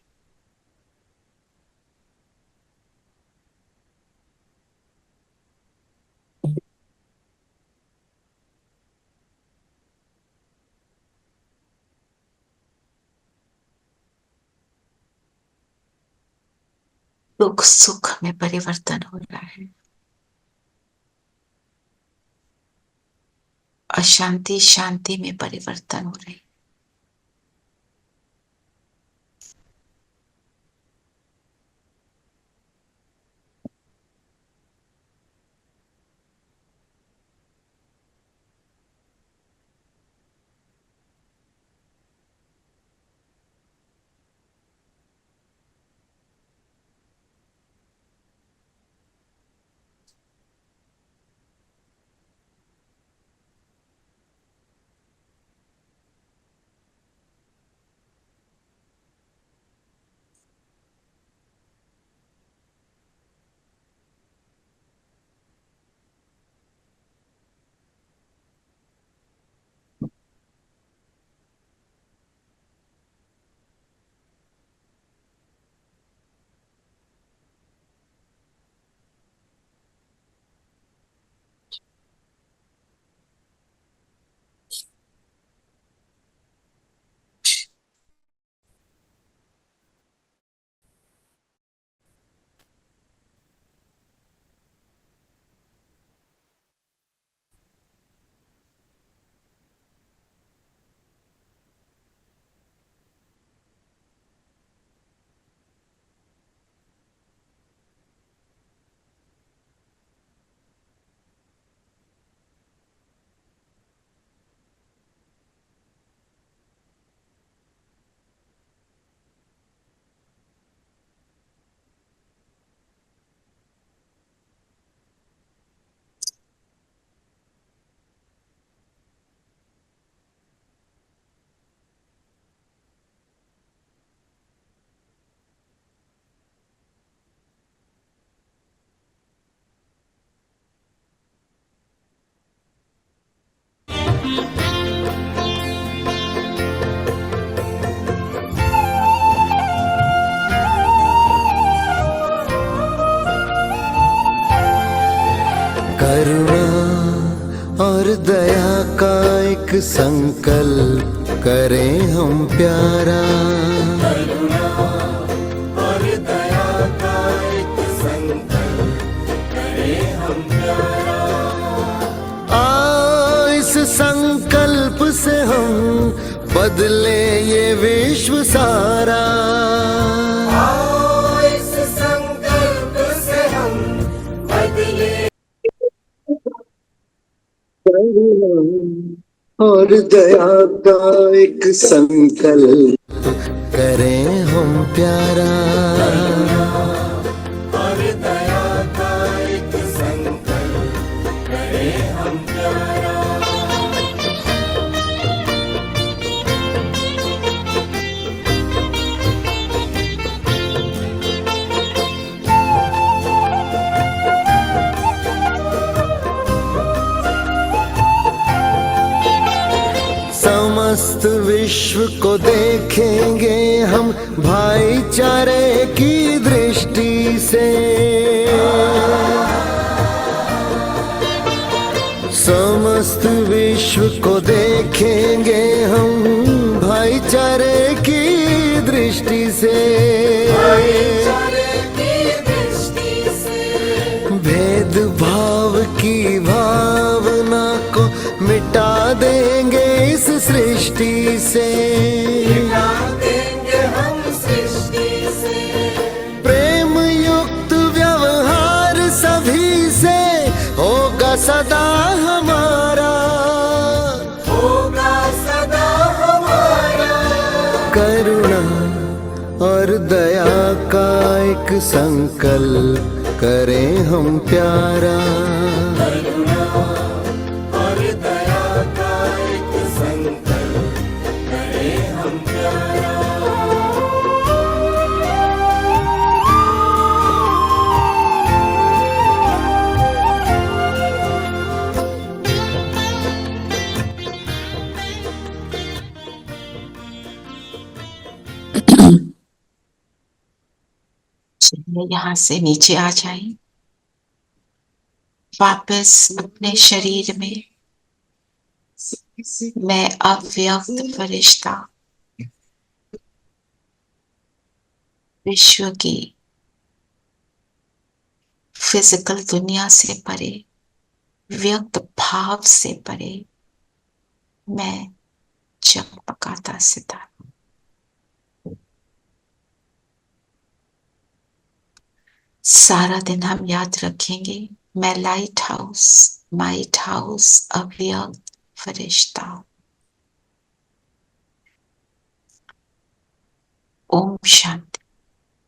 दुख सुख में परिवर्तन हो रहा है, अशांति शांति में परिवर्तन हो रही है। करुणा और दया का एक संकल्प करें हम प्यारा। करुणा और दया का एक संकल्प करें हम प्यारा। इस संकल्प से हम बदले ये विश्व सारा। इस संकल्प से हम बदले और दया का एक संकल्प करें हम प्यारा। और दया का एक संकल्प करें हम प्यारा। समस्त विश्व को देखेंगे हम भाईचारे की दृष्टि से। समस्त विश्व को देखेंगे हम भाईचारे की दृष्टि से। भेदभाव की भावना को मिटा देंगे इस सृष्टि से। मिटा देंगे हम सृष्टि से। प्रेम युक्त व्यवहार सभी से होगा सदा हमारा। होगा सदा हमारा। करुणा और दया का एक संकल्प करें हम प्यारा। करुणा और दया का एक संकल्प करें हम प्यारा। चलिए यहाँ से नीचे आ जाए, वापस अपने शरीर में। मैं अव्यक्त फरिश्ता विश्व की फिजिकल दुनिया से परे, व्यक्त भाव से परे, मैं चमकाता सितारा। सारा दिन हम याद रखेंगे, मैं लाइट हाउस अव्यक्त फरिश्ता। ओम शांति।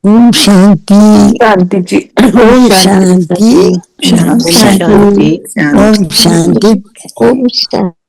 ओम शांति। शांति जी। ओम शांति। शांति ओम शांति। ओम शांति।